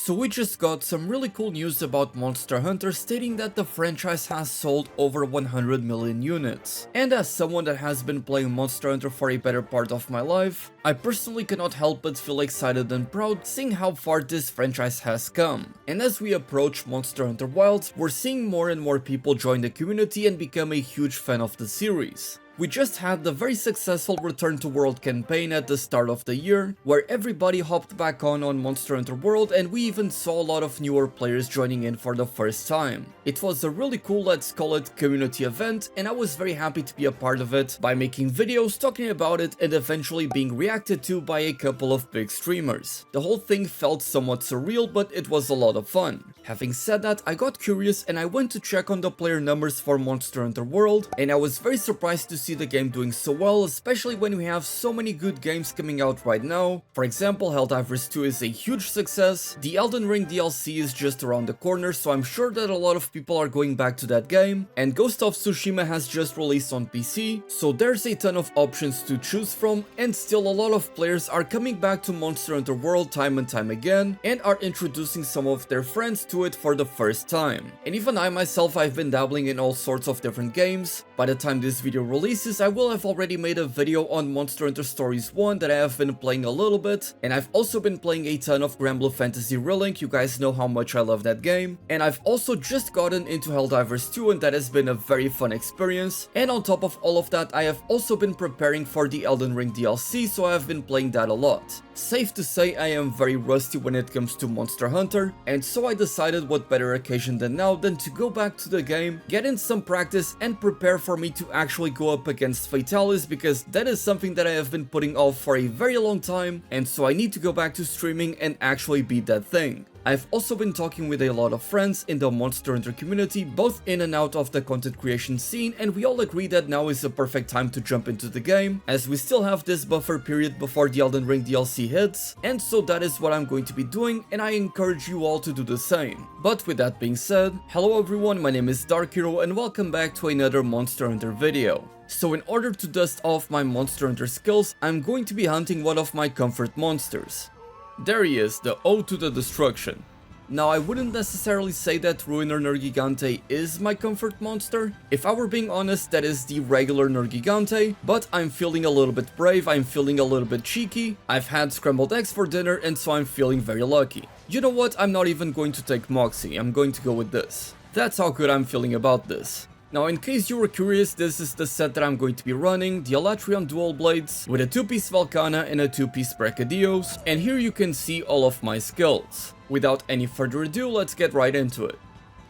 So we just got some really cool news about Monster Hunter, stating that the franchise has sold over 100 million units. And as someone that has been playing Monster Hunter for a better part of my life, I personally cannot help but feel excited and proud seeing how far this franchise has come. And as we approach Monster Hunter Wilds, we're seeing more and more people join the community and become a huge fan of the series. We just had the very successful Return to World campaign at the start of the year, where everybody hopped back on Monster Hunter World, and we even saw a lot of newer players joining in for the first time. It was a really cool, let's call it, community event, and I was very happy to be a part of it by making videos talking about it and eventually being reacted to by a couple of big streamers. The whole thing felt somewhat surreal, but it was a lot of fun. Having said that, I got curious and I went to check on the player numbers for Monster Hunter World, and I was very surprised to see the game doing so well, especially when we have so many good games coming out right now. For example, Helldivers 2 is a huge success, the Elden Ring DLC is just around the corner, so I'm sure that a lot of people are going back to that game, and Ghost of Tsushima has just released on PC, so there's a ton of options to choose from, and still a lot of players are coming back to Monster Hunter World time and time again, and are introducing some of their friends to it for the first time. And even I myself, I've been dabbling in all sorts of different games. By the time this video releases, I will have already made a video on Monster Hunter Stories 1 that I have been playing a little bit, and I've also been playing a ton of Granblue Fantasy Relink, you guys know how much I love that game, and I've also just gotten into Helldivers 2 and that has been a very fun experience, and on top of all of that, I have also been preparing for the Elden Ring DLC, so I have been playing that a lot. Safe to say I am very rusty when it comes to Monster Hunter, and so I decided what better occasion than now than to go back to the game, get in some practice, and prepare for me to actually go up against Fatalis, because that is something that I have been putting off for a very long time, and so I need to go back to streaming and actually beat that thing. I've also been talking with a lot of friends in the Monster Hunter community, both in and out of the content creation scene, and we all agree that now is the perfect time to jump into the game, as we still have this buffer period before the Elden Ring DLC hits, and so that is what I'm going to be doing, and I encourage you all to do the same. But with that being said, hello everyone, my name is Dark Hero, and welcome back to another Monster Hunter video. So in order to dust off my Monster Hunter skills, I'm going to be hunting one of my comfort monsters. There he is, the Ode to the Destruction. Now, I wouldn't necessarily say that Ruiner Nergigante is my comfort monster. If I were being honest, that is the regular Nergigante, but I'm feeling a little bit brave, I'm feeling a little bit cheeky, I've had scrambled eggs for dinner, and so I'm feeling very lucky. You know what, I'm not even going to take Moxie, I'm going to go with this. That's how good I'm feeling about this. Now, in case you were curious, this is the set that I'm going to be running, the Alatrion Dual Blades, with a 2-piece Valkana and a 2-piece Bracadios, and here you can see all of my skills. Without any further ado, let's get right into it.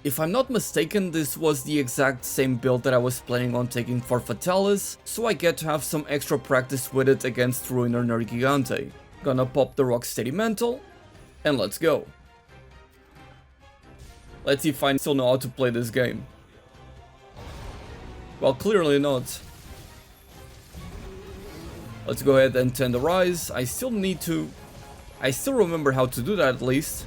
If I'm not mistaken, this was the exact same build that I was planning on taking for Fatalis, so I get to have some extra practice with it against Ruiner Nergigante. Gonna pop the Rocksteady Mantle, and let's go. Let's see if I still know how to play this game. Well, clearly not. Let's go ahead and Tend the Rise. I still remember how to do that at least.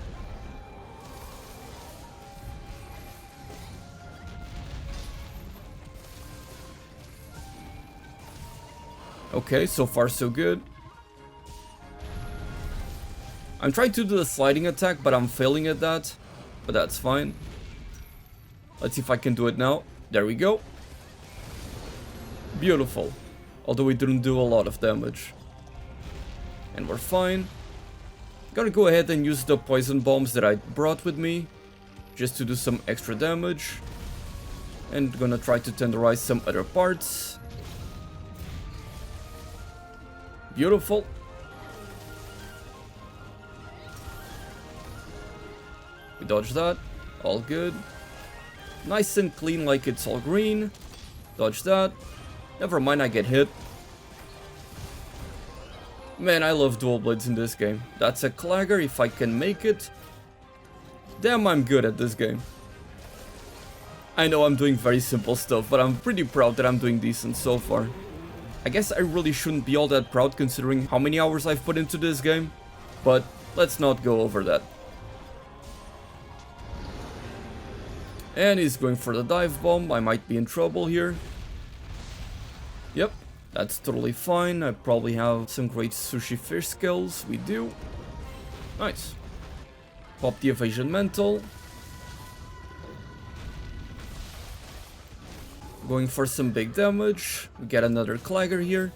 Okay, so far so good. I'm trying to do the sliding attack, but I'm failing at that. But that's fine. Let's see if I can do it now. There we go. Beautiful, although we didn't do a lot of damage. And we're fine. Gotta go ahead and use the poison bombs that I brought with me, just to do some extra damage. And gonna try to tenderize some other parts. Beautiful. We dodged that, all good. Nice and clean like it's all green. Dodge that. Never mind, I get hit. Man, I love dual blades in this game. That's a clagger if I can make it. Damn, I'm good at this game. I know I'm doing very simple stuff, but I'm pretty proud that I'm doing decent so far. I guess I really shouldn't be all that proud considering how many hours I've put into this game, but let's not go over that. And he's going for the dive bomb. I might be in trouble here. Yep, that's totally fine. I probably have some great sushi fish skills. We do. Nice. Pop the evasion mental. Going for some big damage. We get another clagger here.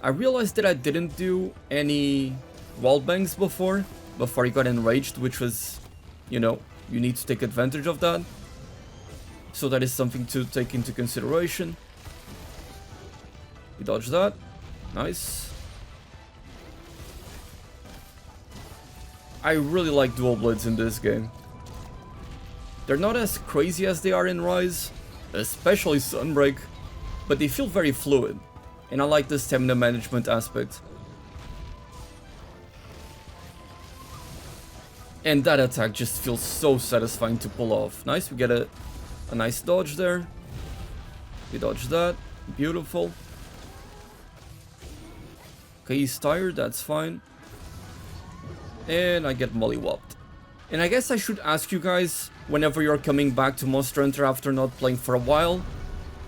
I realized that I didn't do any wall bangs before he got enraged, which was, you know, you need to take advantage of that. So that is something to take into consideration. We dodge that. Nice. I really like dual blades in this game. They're not as crazy as they are in Rise, especially Sunbreak, but they feel very fluid, and I like the stamina management aspect. And that attack just feels so satisfying to pull off. Nice, we get a nice dodge there. We dodge that. Beautiful. Okay, he's tired, that's fine. And I get mollywopped. And I guess I should ask you guys, whenever you're coming back to Monster Hunter after not playing for a while,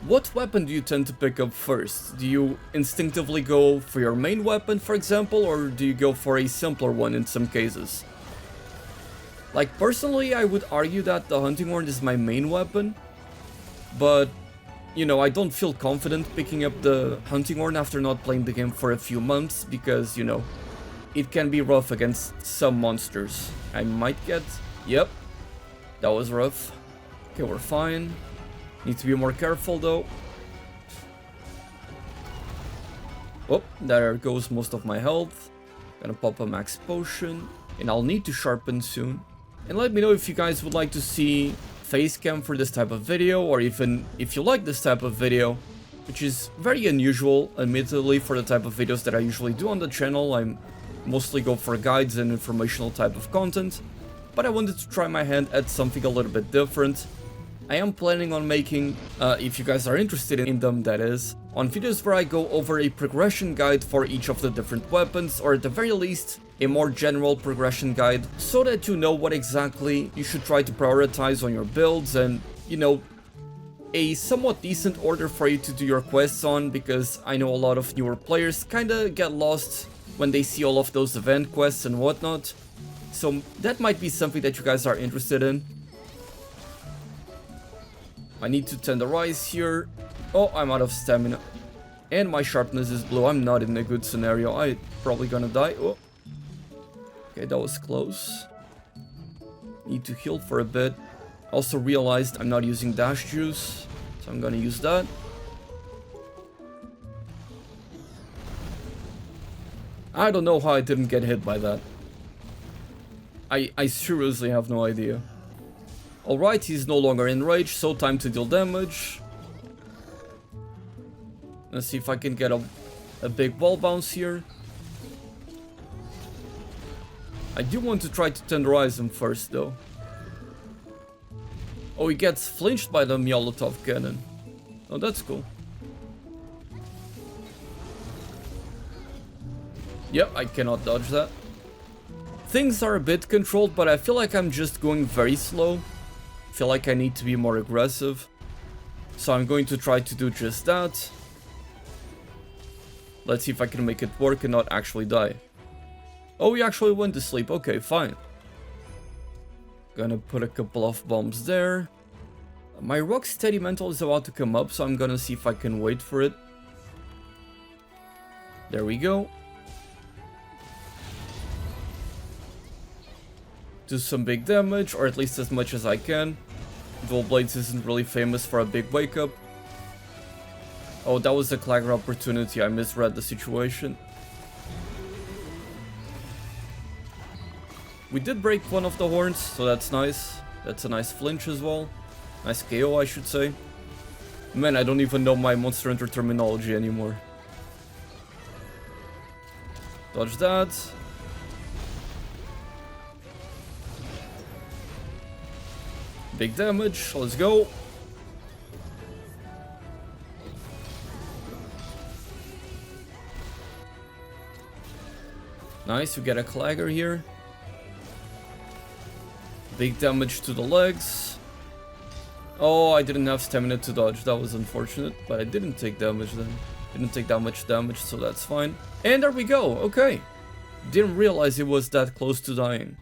what weapon do you tend to pick up first? Do you instinctively go for your main weapon, for example, or do you go for a simpler one in some cases? Like, personally, I would argue that the hunting horn is my main weapon, but, you know, I don't feel confident picking up the hunting horn after not playing the game for a few months, because, you know, it can be rough against some monsters. I might get... Yep, that was rough. Okay, we're fine. Need to be more careful, though. Oh, there goes most of my health. Gonna pop a max potion, and I'll need to sharpen soon. And let me know if you guys would like to see face cam for this type of video, or even if you like this type of video, which is very unusual, admittedly, for the type of videos that I usually do on the channel. I mostly go for guides and informational type of content, but I wanted to try my hand at something a little bit different. I am planning on making, if you guys are interested in them, that is, on videos where I go over a progression guide for each of the different weapons, or at the very least, a more general progression guide, so that you know what exactly you should try to prioritize on your builds, and, you know, a somewhat decent order for you to do your quests on, because I know a lot of newer players kinda get lost when they see all of those event quests and whatnot. So that might be something that you guys are interested in. I need to tenderize here. Oh, I'm out of stamina. And my sharpness is blue. I'm not in a good scenario. I'm probably gonna die. Oh. Okay, that was close. Need to heal for a bit. Also realized I'm not using dash juice, so I'm gonna use that. I don't know how I didn't get hit by that. I seriously have no idea. Alright, he's no longer enraged, so time to deal damage. Let's see if I can get a big wall bounce here. I do want to try to tenderize him first, though. Oh, he gets flinched by the Molotov cannon. Oh, that's cool. Yep, I cannot dodge that. Things are a bit controlled, but I feel like I'm just going very slow. I feel like I need to be more aggressive. So I'm going to try to do just that. Let's see if I can make it work and not actually die. Oh, he actually went to sleep. Okay, fine. Gonna put a couple of bombs there. My rock steady mental is about to come up, so I'm gonna see if I can wait for it. There we go. Do some big damage, or at least as much as I can. Dual Blades isn't really famous for a big wake up. Oh, that was a Clagger opportunity. I misread the situation. We did break one of the horns, so that's nice. That's a nice flinch as well. Nice KO, I should say. Man, I don't even know my Monster Hunter terminology anymore. Dodge that. Big damage, let's go. Nice, we get a Clagger here. Big damage to the legs. Oh, I didn't have stamina to dodge, that was unfortunate, but I didn't take damage then. Didn't take that much damage, so that's fine. And there we go, okay. Didn't realize it was that close to dying.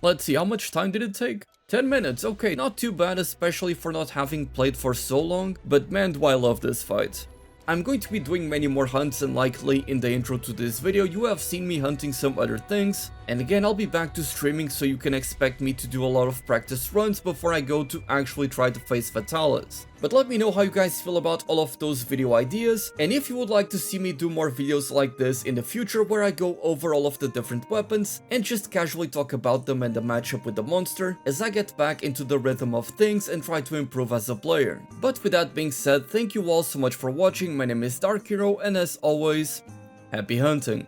Let's see, how much time did it take? 10 minutes, okay, not too bad, especially for not having played for so long, but man do I love this fight. I'm going to be doing many more hunts, and likely in the intro to this video you have seen me hunting some other things, and again I'll be back to streaming, so you can expect me to do a lot of practice runs before I go to actually try to face Fatalis. But let me know how you guys feel about all of those video ideas, and if you would like to see me do more videos like this in the future where I go over all of the different weapons and just casually talk about them and the matchup with the monster as I get back into the rhythm of things and try to improve as a player. But with that being said, thank you all so much for watching. My name is Dark Hero, and as always, happy hunting.